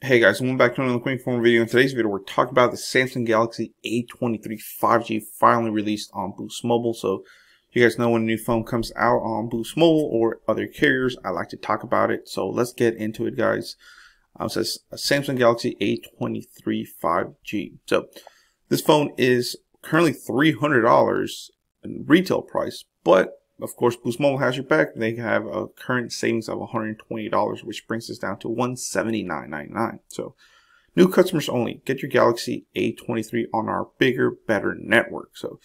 Hey guys, welcome back to another quick form video. In today's video, we're talking about the Samsung Galaxy A23 5G finally released on Boost Mobile. So you guys know when a new phone comes out on Boost Mobile or other carriers, I like to talk about it. So let's get into it, guys. It says Samsung Galaxy A23 5G. So this phone is currently $300 in retail price, but of course, Boost Mobile has your back. They have a current savings of $120, which brings us down to $179.99. So, new customers only. Get your Galaxy A23 on our bigger, better network. So,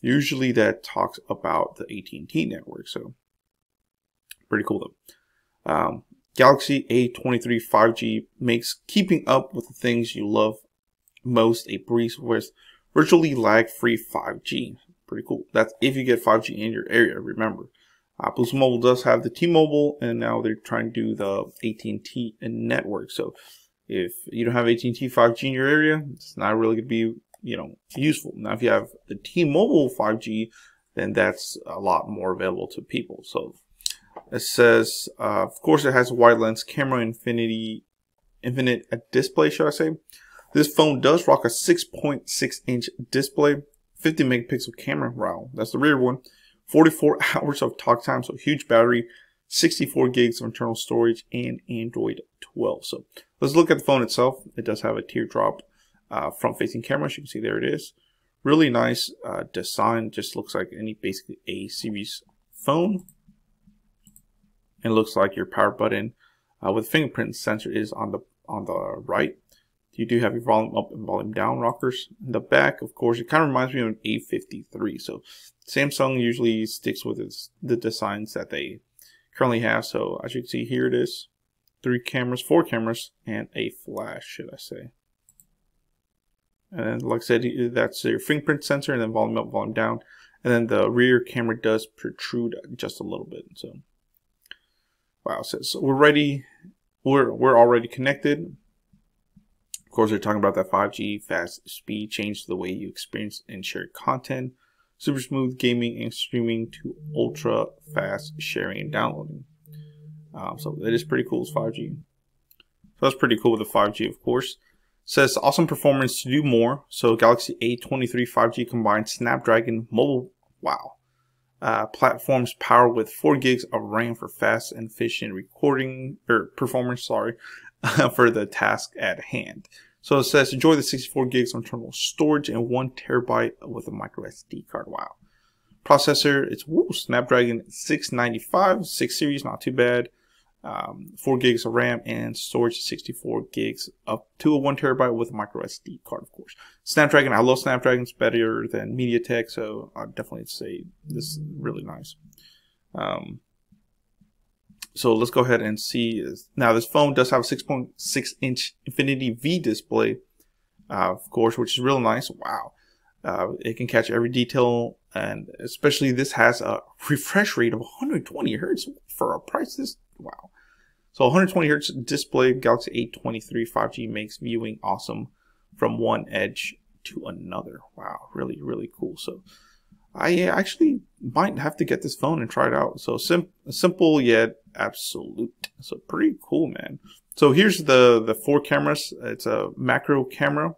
usually that talks about the AT&T network. So, pretty cool though. Galaxy A23 5G makes keeping up with the things you love most a breeze with virtually lag-free 5G. Pretty cool. That's if you get 5G in your area. Remember, Boost Mobile does have the T-Mobile, and now they're trying to do the AT&T network. So if you don't have AT&T 5G in your area, it's not really going to be, useful. Now, if you have the T-Mobile 5G, then that's a lot more available to people. So it says, of course, it has a wide lens camera, infinite display, should I say? This phone does rock a 6.6-inch display. 50 megapixel camera, wow, that's the rear one. 44 hours of talk time, so huge battery, 64 gigs of internal storage, and Android 12. So let's look at the phone itself. It does have a teardrop front-facing camera. As you can see, there it is. Really nice design. Just looks like any basically A series phone. And it looks like your power button with fingerprint sensor is on the right. You do have your volume up and volume down rockers. In the back, of course, it kind of reminds me of an A53. So Samsung usually sticks with the designs that they currently have. So as you can see, here it is. 4 cameras, and a flash, should I say. And like I said, that's your fingerprint sensor, and then volume up, volume down. And then the rear camera does protrude just a little bit. So wow, so we're ready. We're already connected. Of course, they're talking about that 5G fast speed change the way you experience and share content, super smooth gaming and streaming to ultra fast sharing and downloading. So it is pretty cool as 5G. So that's pretty cool with the 5G, of course. It says awesome performance to do more. So Galaxy A23 5G combines Snapdragon mobile platforms powered with 4 gigs of RAM for fast and efficient recording performance. For the task at hand. So it says enjoy the 64 gigs of internal storage and 1 terabyte with a micro SD card. Wow. Processor, it's Snapdragon 695, 6 series, not too bad. 4 gigs of RAM and storage 64 gigs up to a 1 terabyte with a micro SD card, of course. Snapdragon, I love Snapdragon. It's better than MediaTek, so I'd definitely say this is really nice. So let's go ahead and see. Now this phone does have a 6.6-inch Infinity V display, of course, which is real nice. Wow. It can catch every detail, and especially this has a refresh rate of 120 hertz for a price this. Wow. So 120 hertz display, Galaxy A23 5G makes viewing awesome from one edge to another. Wow, really, really cool. So I actually might have to get this phone and try it out. So simple yet absolute. So pretty cool, man. So here's the 4 cameras. It's a macro camera,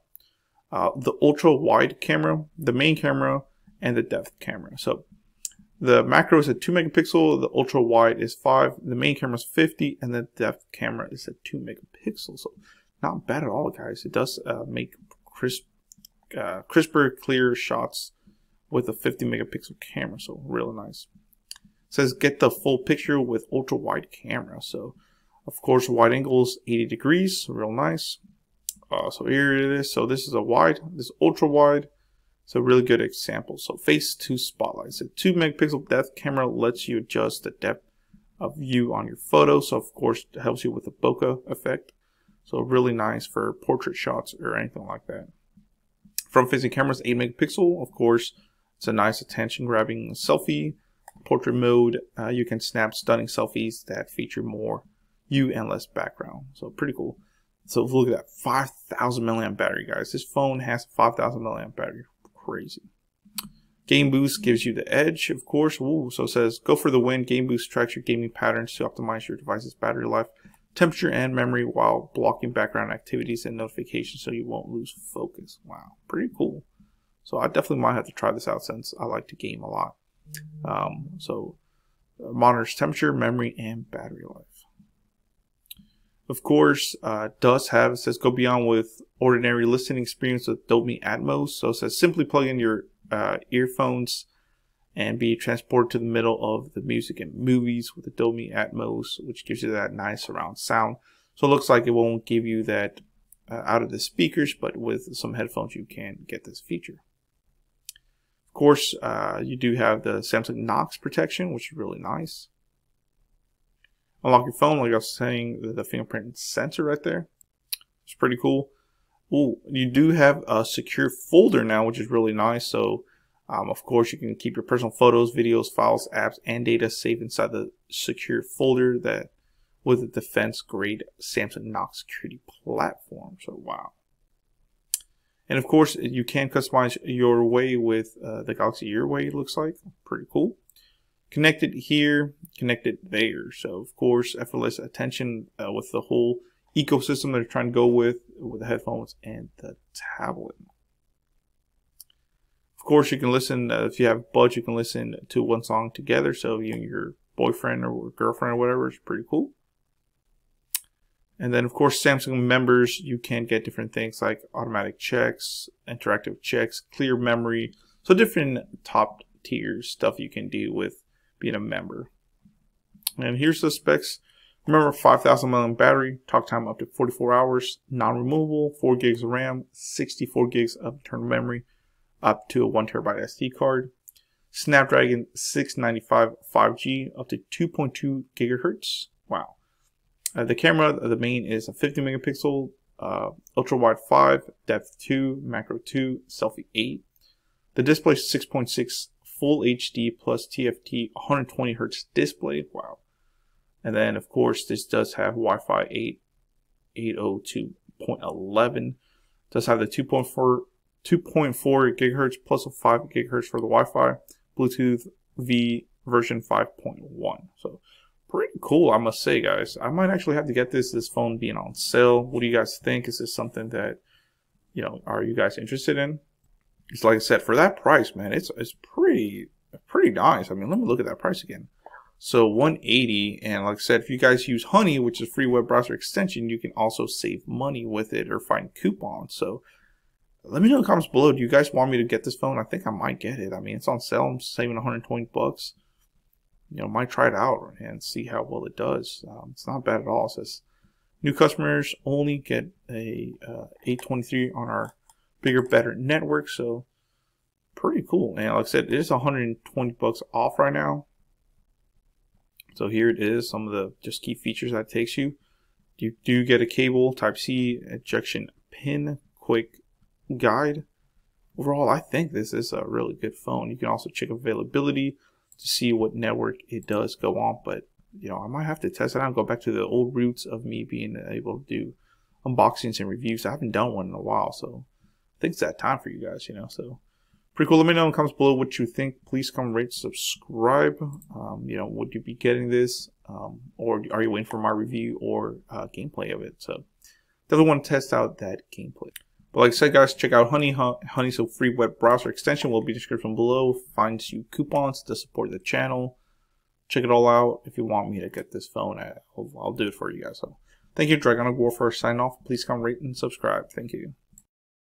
the ultra wide camera, the main camera, and the depth camera. So the macro is a 2 megapixel, the ultra wide is 5, the main camera is 50, and the depth camera is a 2 megapixel. So not bad at all, guys. It does make crisper, clear shots with a 50 megapixel camera, so really nice. It says get the full picture with ultra wide camera. So of course wide angles 80 degrees, real nice. So here it is. So this is a wide, this is ultra wide. It's a really good example. So face to spotlight. So 2 megapixel depth camera lets you adjust the depth of view on your photo. So of course it helps you with the bokeh effect. So really nice for portrait shots or anything like that. Front facing camera is 8 megapixel, of course. It's a nice attention-grabbing selfie. Portrait mode, you can snap stunning selfies that feature more you and less background. So pretty cool. So look at that, 5,000 milliamp battery, guys. This phone has 5,000 milliamp battery. Crazy. Game Boost gives you the edge, of course. Ooh, so it says go for the win. Game Boost tracks your gaming patterns to optimize your device's battery life temperature and memory while blocking background activities and notifications so you won't lose focus. Wow, pretty cool. So I definitely might have to try this out since I like to game a lot. Monitors temperature, memory, and battery life. Of course, it says go beyond with ordinary listening experience with Adobe Atmos. So it says simply plug in your earphones and be transported to the middle of the music and movies with Adobe Atmos, which gives you that nice surround sound. So it looks like it won't give you that out of the speakers, but with some headphones you can get this feature. Of course, you do have the Samsung Knox Protection, which is really nice. Unlock your phone, like I was saying, the fingerprint sensor right there. It's pretty cool. Ooh, you do have a secure folder now, which is really nice. So, of course, you can keep your personal photos, videos, files, apps, and data safe inside the secure folder that with a defense-grade Samsung Knox security platform. So, wow. And of course, you can customize your way with the Galaxy Your Way, it looks like. Pretty cool. Connected here, connected there. So, of course, effortless attention with the whole ecosystem they're trying to go with the headphones and the tablet. Of course, you can listen, if you have buds, you can listen to one song together. So, you and your boyfriend or girlfriend or whatever is pretty cool. And then, of course, Samsung members, you can get different things like automatic checks, interactive checks, clear memory. So, different top tier stuff you can do with being a member. And here's the specs. Remember, 5,000 mAh battery, talk time up to 44 hours, non-removable, 4 gigs of RAM, 64 gigs of internal memory, up to a 1 terabyte SD card. Snapdragon 695 5G, up to 2.2 gigahertz. Wow. The camera, the main is a 50 megapixel, ultra wide 5, depth 2, macro 2, selfie 8. The display is 6.6 full HD plus TFT 120 Hz display. Wow. And then, of course, this does have Wi-Fi 802.11. Does have the 2.4 gigahertz plus a 5 gigahertz for the Wi-Fi. Bluetooth V version 5.1. So, pretty cool, I must say, guys. I might actually have to get this phone being on sale. What do you guys think? Is this something that, you know, are you guys interested in? It's like I said, for that price, man, it's pretty nice. I mean, let me look at that price again. So $180, and like I said, if you guys use Honey, which is a free web browser extension, you can also save money with it or find coupons. So let me know in the comments below. Do you guys want me to get this phone? I think I might get it. I mean, it's on sale. I'm saving 120 bucks. You know, might try it out and see how well it does. It's not bad at all. It says new customers only get a A23 on our bigger, better network. So pretty cool. And like I said, it is 120 bucks off right now. So here it is, some of the just key features that takes you. You do get a cable, Type-C, ejection pin, quick guide. Overall, I think this is a really good phone. You can also check availability to see what network it does go on. But, you know, I might have to test it out and go back to the old roots of me being able to do unboxings and reviews. I haven't done one in a while, so I think it's that time for you guys, you know. So pretty cool. Let me know in the comments below what you think. Please comment, rate, subscribe. You know, would you be getting this? Or are you waiting for my review or gameplay of it? So definitely want to test out that gameplay. But like I said, guys, check out Honey. Honey's a free web browser extension. Will be in the description below. Finds you coupons to support the channel. Check it all out. If you want me to get this phone, I'll do it for you guys. So thank you, Dragon of Warfare. Sign off. Please comment, rate, and subscribe. Thank you.